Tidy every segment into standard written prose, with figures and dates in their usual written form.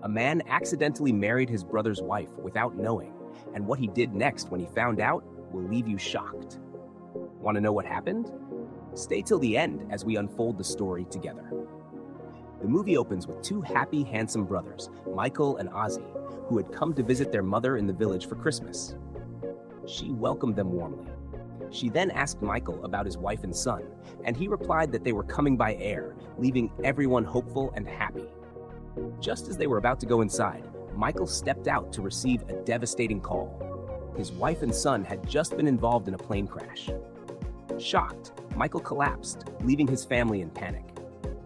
A man accidentally married his brother's wife without knowing, and what he did next when he found out will leave you shocked. Want to know what happened? Stay till the end as we unfold the story together. The movie opens with two happy, handsome brothers, Michael and Azie, who had come to visit their mother in the village for Christmas. She welcomed them warmly. She then asked Michael about his wife and son, and he replied that they were coming by air, leaving everyone hopeful and happy. Just as they were about to go inside, Michael stepped out to receive a devastating call. His wife and son had just been involved in a plane crash. Shocked, Michael collapsed, leaving his family in panic.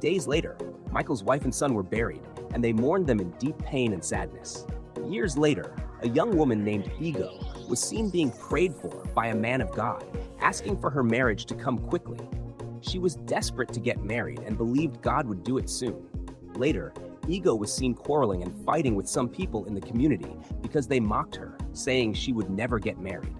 Days later, Michael's wife and son were buried, and they mourned them in deep pain and sadness. Years later, a young woman named Ego was seen being prayed for by a man of God, asking for her marriage to come quickly. She was desperate to get married and believed God would do it soon. Later, Ego was seen quarreling and fighting with some people in the community because they mocked her, saying she would never get married.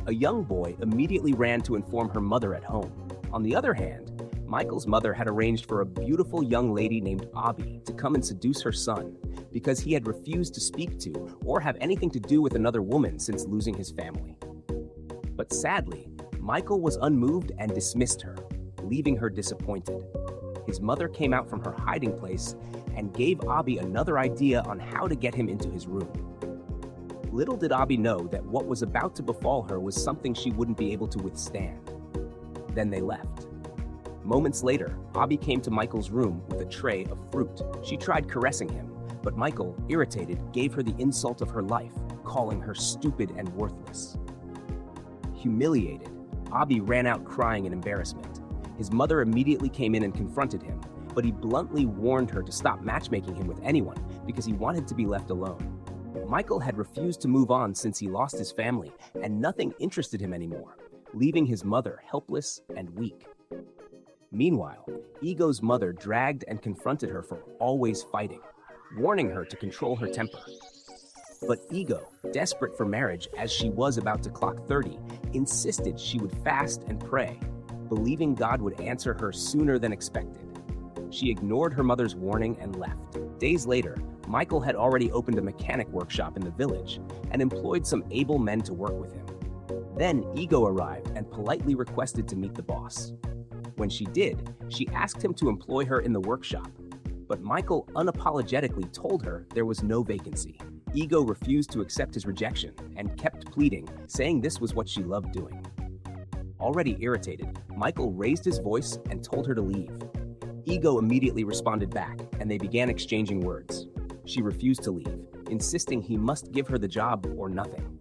A young boy immediately ran to inform her mother at home. On the other hand, Michael's mother had arranged for a beautiful young lady named Azie to come and seduce her son because he had refused to speak to or have anything to do with another woman since losing his family. But sadly, Michael was unmoved and dismissed her, leaving her disappointed. His mother came out from her hiding place and gave Azie another idea on how to get him into his room. Little did Azie know that what was about to befall her was something she wouldn't be able to withstand. Then they left. Moments later, Azie came to Michael's room with a tray of fruit. She tried caressing him, but Michael, irritated, gave her the insult of her life, calling her stupid and worthless. Humiliated, Azie ran out crying in embarrassment. His mother immediately came in and confronted him, but he bluntly warned her to stop matchmaking him with anyone because he wanted to be left alone. Michael had refused to move on since he lost his family, and nothing interested him anymore, leaving his mother helpless and weak. Meanwhile, Ego's mother dragged and confronted her for always fighting, warning her to control her temper. But Ego, desperate for marriage as she was about to clock 30, insisted she would fast and pray, believing God would answer her sooner than expected. She ignored her mother's warning and left. Days later, Michael had already opened a mechanic workshop in the village and employed some able men to work with him. Then Ego arrived and politely requested to meet the boss. When she did, she asked him to employ her in the workshop, but Michael unapologetically told her there was no vacancy. Ego refused to accept his rejection and kept pleading, saying this was what she loved doing. Already irritated, Michael raised his voice and told her to leave. Ego immediately responded back, and they began exchanging words. She refused to leave, insisting he must give her the job or nothing.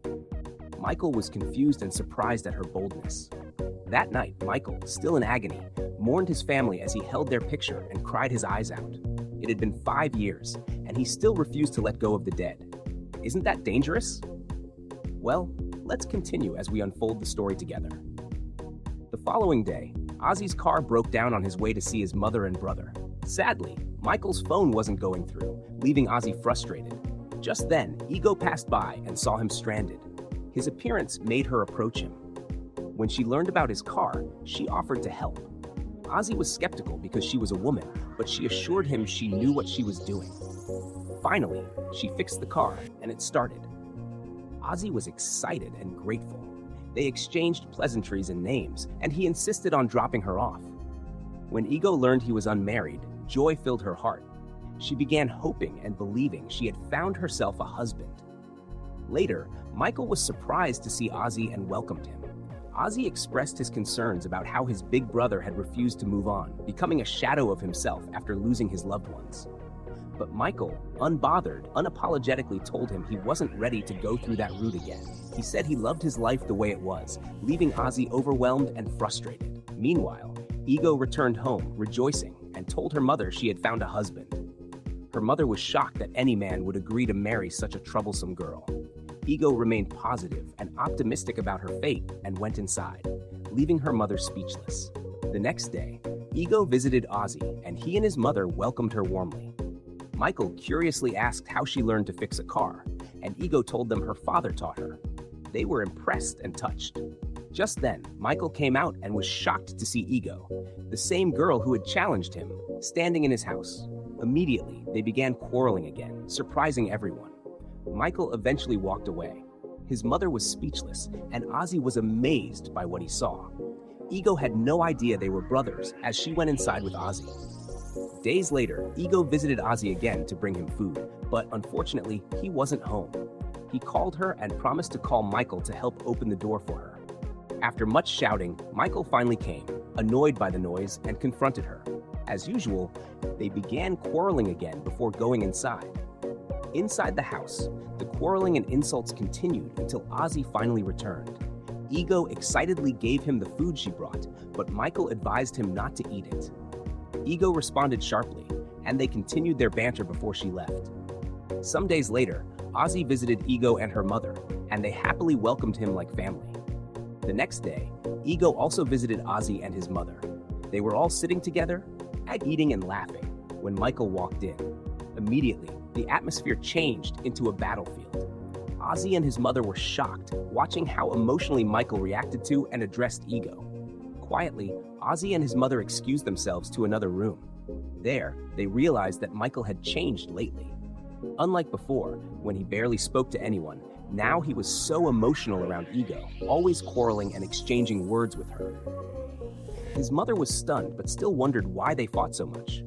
Michael was confused and surprised at her boldness. That night, Michael, still in agony, mourned his family as he held their picture and cried his eyes out. It had been 5 years, and he still refused to let go of the dead. Isn't that dangerous? Well, let's continue as we unfold the story together. The following day, Azie's car broke down on his way to see his mother and brother. Sadly, Michael's phone wasn't going through, leaving Azie frustrated. Just then, Ego passed by and saw him stranded. His appearance made her approach him. When she learned about his car, she offered to help. Azie was skeptical because she was a woman, but she assured him she knew what she was doing. Finally, she fixed the car, and it started. Azie was excited and grateful. They exchanged pleasantries and names, and he insisted on dropping her off. When Ego learned he was unmarried, joy filled her heart. She began hoping and believing she had found herself a husband. Later, Michael was surprised to see Azie and welcomed him. Azie expressed his concerns about how his big brother had refused to move on, becoming a shadow of himself after losing his loved ones. But Michael, unbothered, unapologetically told him he wasn't ready to go through that route again. He said he loved his life the way it was, leaving Azie overwhelmed and frustrated. Meanwhile, Ego returned home, rejoicing, and told her mother she had found a husband. Her mother was shocked that any man would agree to marry such a troublesome girl. Ego remained positive and optimistic about her fate and went inside, leaving her mother speechless. The next day, Ego visited Azie, and he and his mother welcomed her warmly. Michael curiously asked how she learned to fix a car, and Ego told them her father taught her. They were impressed and touched. Just then, Michael came out and was shocked to see Ego, the same girl who had challenged him, standing in his house. Immediately, they began quarreling again, surprising everyone. Michael eventually walked away. His mother was speechless, and Azie was amazed by what he saw. Ego had no idea they were brothers as she went inside with Azie. Days later, Ego visited Azie again to bring him food, but unfortunately, he wasn't home. He called her and promised to call Michael to help open the door for her. After much shouting, Michael finally came, annoyed by the noise, and confronted her. As usual, they began quarreling again before going inside. Inside the house, the quarreling and insults continued until Azie finally returned. Ego excitedly gave him the food she brought, but Michael advised him not to eat it. Ego responded sharply, and they continued their banter before she left. Some days later, Azie visited Ego and her mother, and they happily welcomed him like family. The next day, Ego also visited Azie and his mother. They were all sitting together, eating and laughing, when Michael walked in. Immediately, the atmosphere changed into a battlefield. Azie and his mother were shocked, watching how emotionally Michael reacted to and addressed Ego. Quietly, Azie and his mother excused themselves to another room. There, they realized that Michael had changed lately. Unlike before, when he barely spoke to anyone, now he was so emotional around Ego, always quarreling and exchanging words with her. His mother was stunned but still wondered why they fought so much.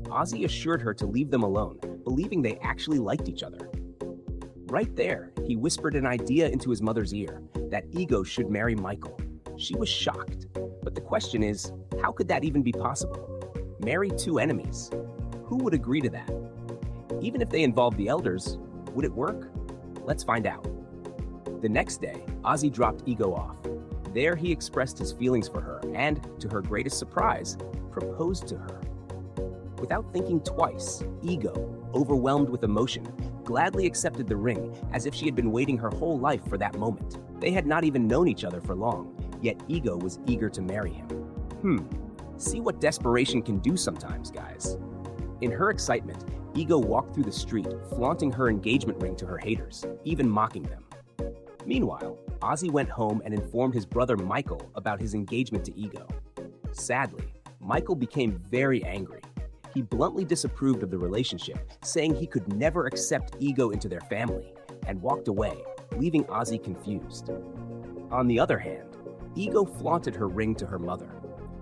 Azie assured her to leave them alone, believing they actually liked each other. Right there, he whispered an idea into his mother's ear, that Ego should marry Michael. She was shocked, but the question is, how could that even be possible? Marry two enemies? Who would agree to that? Even if they involved the elders, would it work? Let's find out. The next day, Azie dropped Ego off. There he expressed his feelings for her and, to her greatest surprise, proposed to her. Without thinking twice, Ego, overwhelmed with emotion, gladly accepted the ring as if she had been waiting her whole life for that moment. They had not even known each other for long, yet Ego was eager to marry him. See what desperation can do sometimes, guys. In her excitement, Ego walked through the street, flaunting her engagement ring to her haters, even mocking them. Meanwhile, Azie went home and informed his brother Michael about his engagement to Ego. Sadly, Michael became very angry. He bluntly disapproved of the relationship, saying he could never accept Ego into their family, and walked away, leaving Azie confused. On the other hand, Ego flaunted her ring to her mother.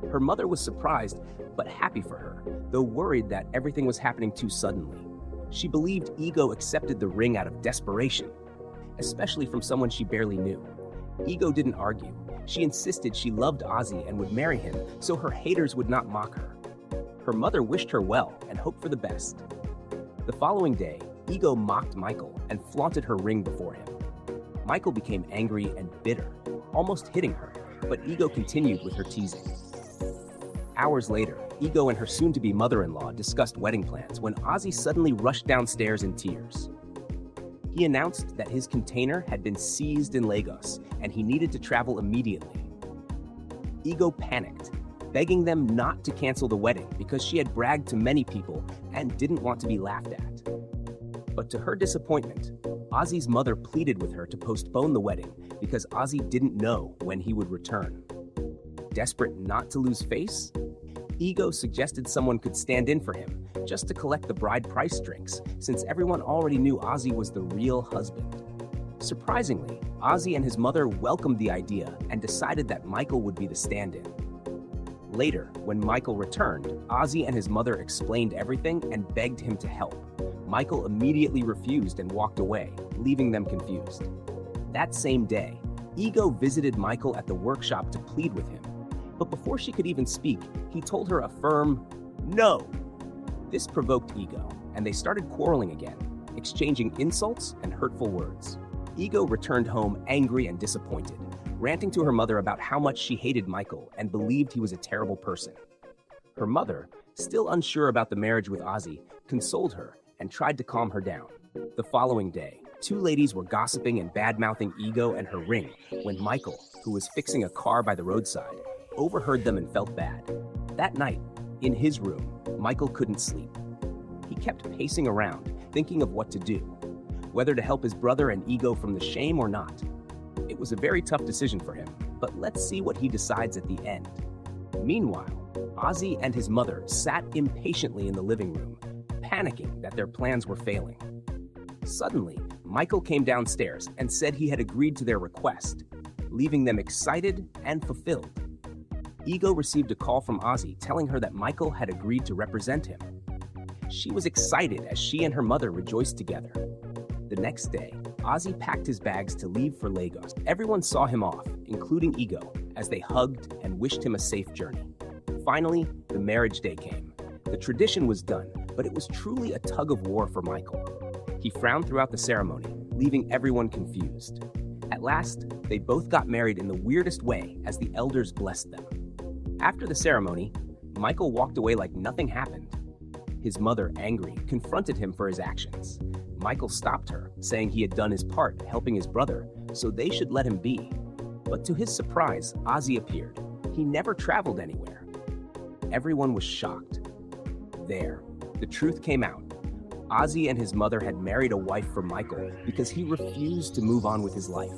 Her mother was surprised, but happy for her, though worried that everything was happening too suddenly. She believed Ego accepted the ring out of desperation, especially from someone she barely knew. Ego didn't argue. She insisted she loved Azie and would marry him so her haters would not mock her. Her mother wished her well and hoped for the best. The following day, Ego mocked Michael and flaunted her ring before him. Michael became angry and bitter, almost hitting her, but Ego continued with her teasing. Hours later, Ego and her soon-to-be mother-in-law discussed wedding plans when Azie suddenly rushed downstairs in tears. He announced that his container had been seized in Lagos and he needed to travel immediately. Ego panicked, begging them not to cancel the wedding because she had bragged to many people and didn't want to be laughed at. But to her disappointment, Azie's mother pleaded with her to postpone the wedding because Azie didn't know when he would return. Desperate not to lose face, Ego suggested someone could stand in for him just to collect the bride price drinks, since everyone already knew Azie was the real husband. Surprisingly, Azie and his mother welcomed the idea and decided that Michael would be the stand-in. Later, when Michael returned, Azie and his mother explained everything and begged him to help. Michael immediately refused and walked away, leaving them confused. That same day, Ego visited Michael at the workshop to plead with him. But before she could even speak, he told her a firm no. This provoked Ego, and they started quarreling again, exchanging insults and hurtful words. Ego returned home angry and disappointed, ranting to her mother about how much she hated Michael and believed he was a terrible person. Her mother, still unsure about the marriage with Azie, consoled her and tried to calm her down. The following day, two ladies were gossiping and bad-mouthing Ego and her ring when Michael, who was fixing a car by the roadside, overheard them and felt bad. That night, in his room, Michael couldn't sleep. He kept pacing around, thinking of what to do, whether to help his brother and Ego from the shame or not. It was a very tough decision for him, but let's see what he decides at the end. Meanwhile, Azie and his mother sat impatiently in the living room, panicking that their plans were failing. Suddenly, Michael came downstairs and said he had agreed to their request, leaving them excited and fulfilled. Ego received a call from Azie telling her that Michael had agreed to represent him. She was excited as she and her mother rejoiced together. The next day, Azie packed his bags to leave for Lagos. Everyone saw him off, including Ego, as they hugged and wished him a safe journey. Finally, the marriage day came. The tradition was done, but it was truly a tug of war for Michael. He frowned throughout the ceremony, leaving everyone confused. At last, they both got married in the weirdest way as the elders blessed them. After the ceremony, Michael walked away like nothing happened. His mother, angry, confronted him for his actions. Michael stopped her, saying he had done his part helping his brother, so they should let him be. But to his surprise, Azie appeared. He never traveled anywhere. Everyone was shocked. There, the truth came out. Azie and his mother had married a wife for Michael because he refused to move on with his life.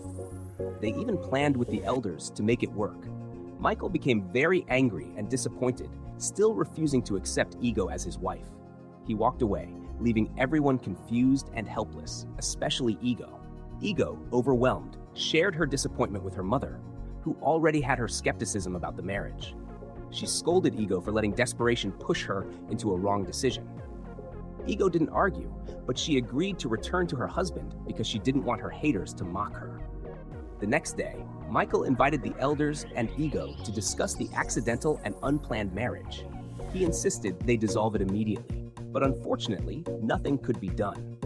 They even planned with the elders to make it work. Michael became very angry and disappointed, still refusing to accept Ego as his wife. He walked away, leaving everyone confused and helpless, especially Ego. Ego, overwhelmed, shared her disappointment with her mother, who already had her skepticism about the marriage. She scolded Ego for letting desperation push her into a wrong decision. Ego didn't argue, but she agreed to return to her husband because she didn't want her haters to mock her. The next day, Michael invited the elders and Ego to discuss the accidental and unplanned marriage. He insisted they dissolve it immediately, but unfortunately, nothing could be done.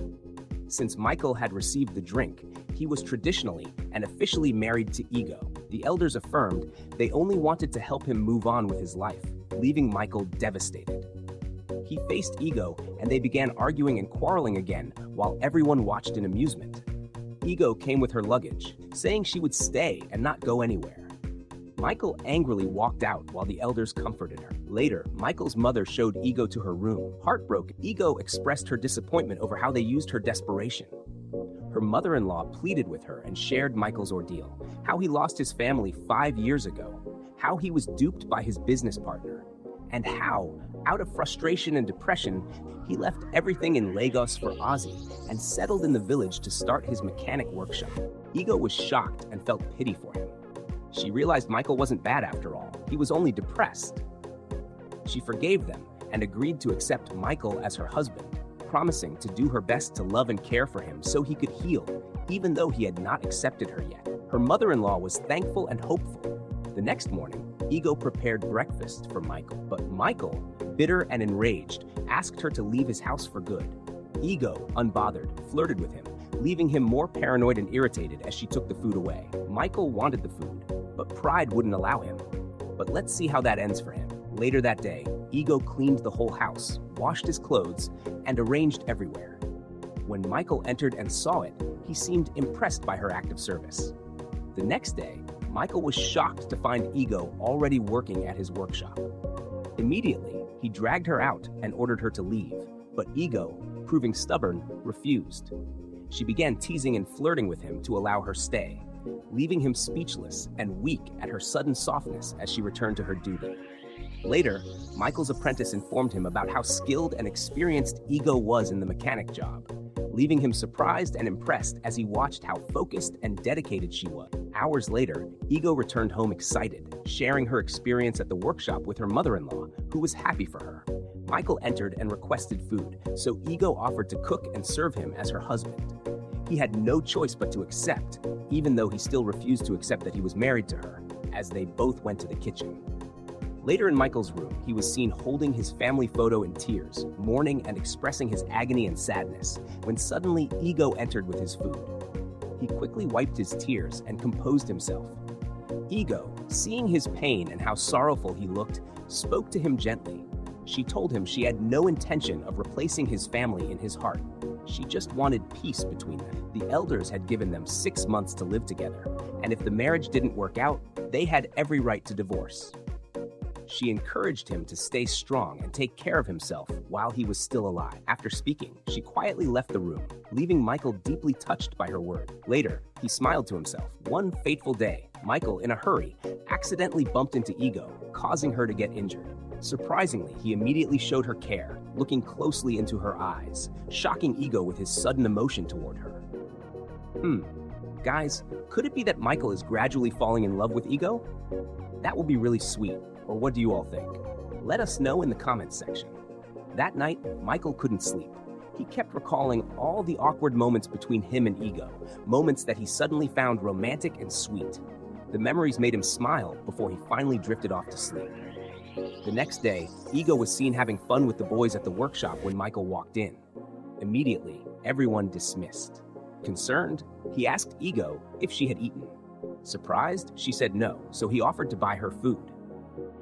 Since Michael had received the drink, he was traditionally and officially married to Ego. The elders affirmed they only wanted to help him move on with his life, leaving Michael devastated. He faced Ego, and they began arguing and quarreling again while everyone watched in amusement. Ego came with her luggage, saying she would stay and not go anywhere. Michael angrily walked out while the elders comforted her. Later, Michael's mother showed Ego to her room. Heartbroken, Ego expressed her disappointment over how they used her desperation. Her mother-in-law pleaded with her and shared Michael's ordeal, how he lost his family 5 years ago, how he was duped by his business partner, and how, out of frustration and depression, he left everything in Lagos for Azie and settled in the village to start his mechanic workshop. Ego was shocked and felt pity for him. She realized Michael wasn't bad after all, he was only depressed. She forgave them and agreed to accept Michael as her husband, promising to do her best to love and care for him so he could heal, even though he had not accepted her yet. Her mother-in-law was thankful and hopeful. The next morning, Ego prepared breakfast for Michael, but Michael, bitter and enraged, asked her to leave his house for good. Ego, unbothered, flirted with him, leaving him more paranoid and irritated as she took the food away. Michael wanted the food, but pride wouldn't allow him. But let's see how that ends for him. Later that day, Ego cleaned the whole house, washed his clothes, and arranged everywhere. When Michael entered and saw it, he seemed impressed by her act of service. The next day, Michael was shocked to find Ego already working at his workshop. Immediately, he dragged her out and ordered her to leave, but Ego, proving stubborn, refused. She began teasing and flirting with him to allow her stay, leaving him speechless and weak at her sudden softness as she returned to her duty. Later, Michael's apprentice informed him about how skilled and experienced Ego was in the mechanic job, leaving him surprised and impressed as he watched how focused and dedicated she was. Hours later, Ego returned home excited, sharing her experience at the workshop with her mother-in-law, who was happy for her. Michael entered and requested food, so Ego offered to cook and serve him as her husband. He had no choice but to accept, even though he still refused to accept that he was married to her, as they both went to the kitchen. Later in Michael's room, he was seen holding his family photo in tears, mourning and expressing his agony and sadness, when suddenly Ego entered with his food. He quickly wiped his tears and composed himself. Ego, seeing his pain and how sorrowful he looked, spoke to him gently. She told him she had no intention of replacing his family in his heart. She just wanted peace between them. The elders had given them 6 months to live together, and if the marriage didn't work out, they had every right to divorce. She encouraged him to stay strong and take care of himself while he was still alive. After speaking, she quietly left the room, leaving Michael deeply touched by her word. Later, he smiled to himself. One fateful day, Michael, in a hurry, accidentally bumped into Ego, causing her to get injured. Surprisingly, he immediately showed her care, looking closely into her eyes, shocking Ego with his sudden emotion toward her. Guys, could it be that Michael is gradually falling in love with Ego? That will be really sweet, or what do you all think? Let us know in the comments section. That night, Michael couldn't sleep. He kept recalling all the awkward moments between him and Ego, moments that he suddenly found romantic and sweet. The memories made him smile before he finally drifted off to sleep. The next day, Ego was seen having fun with the boys at the workshop when Michael walked in. Immediately, everyone dismissed. Concerned, he asked Ego if she had eaten. Surprised, she said no, so he offered to buy her food.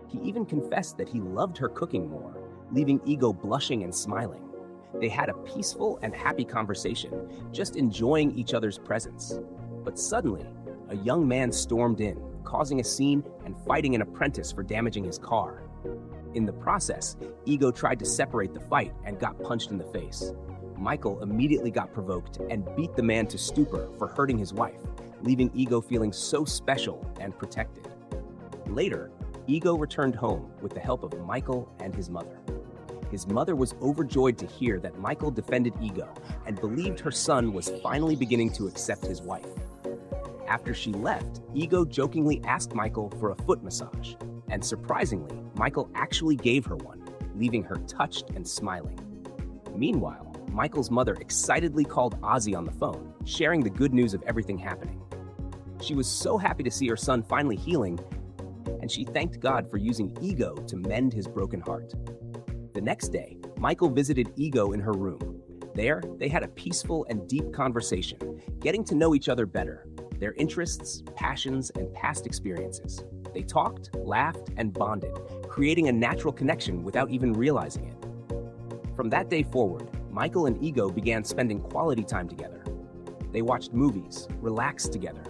He even confessed that he loved her cooking more, leaving Ego blushing and smiling. They had a peaceful and happy conversation, just enjoying each other's presence. But suddenly, a young man stormed in, causing a scene and fighting an apprentice for damaging his car. In the process, Ego tried to separate the fight and got punched in the face. Michael immediately got provoked and beat the man to stupor for hurting his wife, leaving Ego feeling so special and protected. Later, Ego returned home with the help of Michael and his mother. His mother was overjoyed to hear that Michael defended Ego and believed her son was finally beginning to accept his wife. After she left, Ego jokingly asked Michael for a foot massage, and surprisingly, Michael actually gave her one, leaving her touched and smiling. Meanwhile, Michael's mother excitedly called Azie on the phone, sharing the good news of everything happening. She was so happy to see her son finally healing, and she thanked God for using Ego to mend his broken heart. The next day, Michael visited Ego in her room. There, they had a peaceful and deep conversation, getting to know each other better, their interests, passions, and past experiences. They talked, laughed, and bonded, creating a natural connection without even realizing it. From that day forward, Michael and Ego began spending quality time together. They watched movies, relaxed together,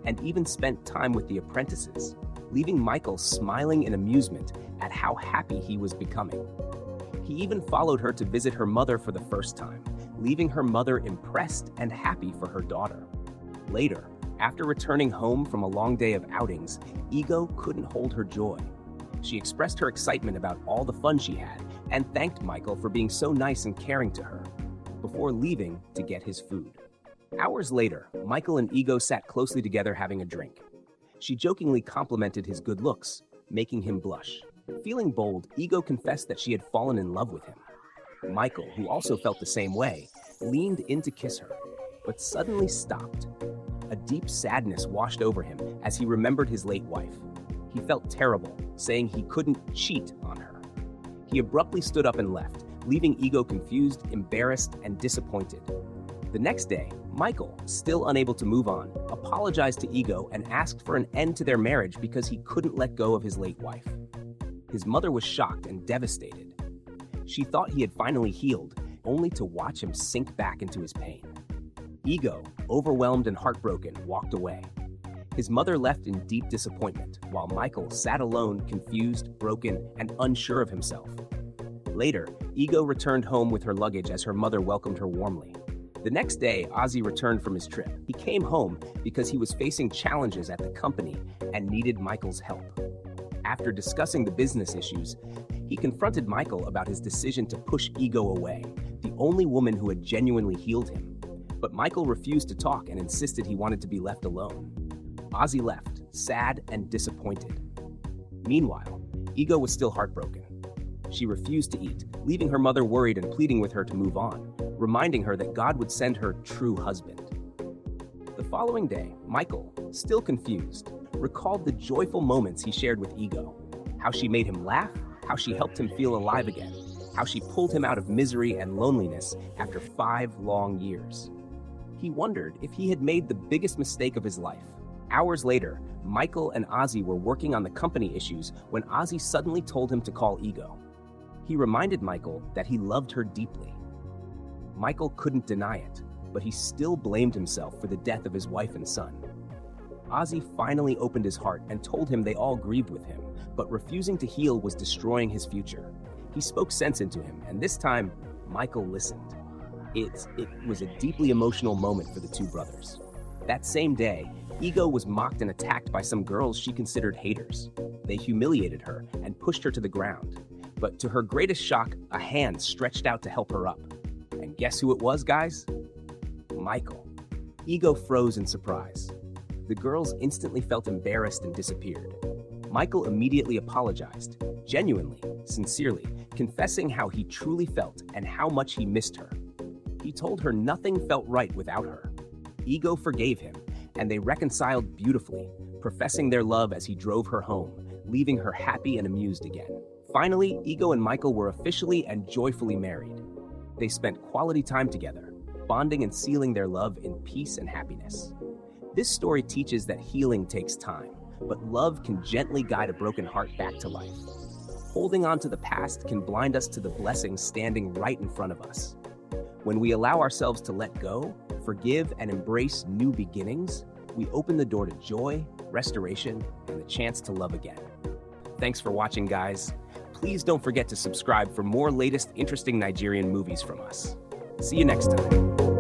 and even spent time with the apprentices, leaving Michael smiling in amusement at how happy he was becoming. He even followed her to visit her mother for the first time, leaving her mother impressed and happy for her daughter. Later, after returning home from a long day of outings, Ego couldn't hold her joy. She expressed her excitement about all the fun she had and thanked Michael for being so nice and caring to her, before leaving to get his food. Hours later, Michael and Ego sat closely together having a drink. She jokingly complimented his good looks, making him blush. Feeling bold, Ego confessed that she had fallen in love with him. Michael, who also felt the same way, leaned in to kiss her, but suddenly stopped. A deep sadness washed over him as he remembered his late wife. He felt terrible, saying he couldn't cheat on her. He abruptly stood up and left, leaving Ego confused, embarrassed, and disappointed. The next day, Michael, still unable to move on, apologized to Ego and asked for an end to their marriage because he couldn't let go of his late wife. His mother was shocked and devastated. She thought he had finally healed, only to watch him sink back into his pain. Ego, overwhelmed and heartbroken, walked away. His mother left in deep disappointment, while Michael sat alone, confused, broken, and unsure of himself. Later, Ego returned home with her luggage as her mother welcomed her warmly. The next day, Azie returned from his trip. He came home because he was facing challenges at the company and needed Michael's help. After discussing the business issues, he confronted Michael about his decision to push Ego away, the only woman who had genuinely healed him. But Michael refused to talk and insisted he wanted to be left alone. Azie left, sad and disappointed. Meanwhile, Ego was still heartbroken. She refused to eat, leaving her mother worried and pleading with her to move on, reminding her that God would send her true husband. The following day, Michael, still confused, recalled the joyful moments he shared with Ego, how she made him laugh, how she helped him feel alive again, how she pulled him out of misery and loneliness after 5 long years. He wondered if he had made the biggest mistake of his life. Hours later, Michael and Azie were working on the company issues when Azie suddenly told him to call Ego. He reminded Michael that he loved her deeply. Michael couldn't deny it, but he still blamed himself for the death of his wife and son. Azie finally opened his heart and told him they all grieved with him, but refusing to heal was destroying his future. He spoke sense into him, and this time, Michael listened. It was a deeply emotional moment for the two brothers. That same day, Ego was mocked and attacked by some girls she considered haters. they humiliated her and pushed her to the ground. But to her greatest shock, a hand stretched out to help her up. And guess who it was, guys? Michael. Ego froze in surprise. The girls instantly felt embarrassed and disappeared. Michael immediately apologized, genuinely, sincerely, confessing how he truly felt and how much he missed her. He told her nothing felt right without her. Ego forgave him, and they reconciled beautifully, professing their love as he drove her home, leaving her happy and amused again. Finally, Ego and Michael were officially and joyfully married. They spent quality time together, bonding and sealing their love in peace and happiness. This story teaches that healing takes time, but love can gently guide a broken heart back to life. Holding on to the past can blind us to the blessings standing right in front of us. When we allow ourselves to let go, forgive, and embrace new beginnings, we open the door to joy, restoration, and the chance to love again. Thanks for watching, guys. Please don't forget to subscribe for more latest interesting Nigerian movies from us. See you next time.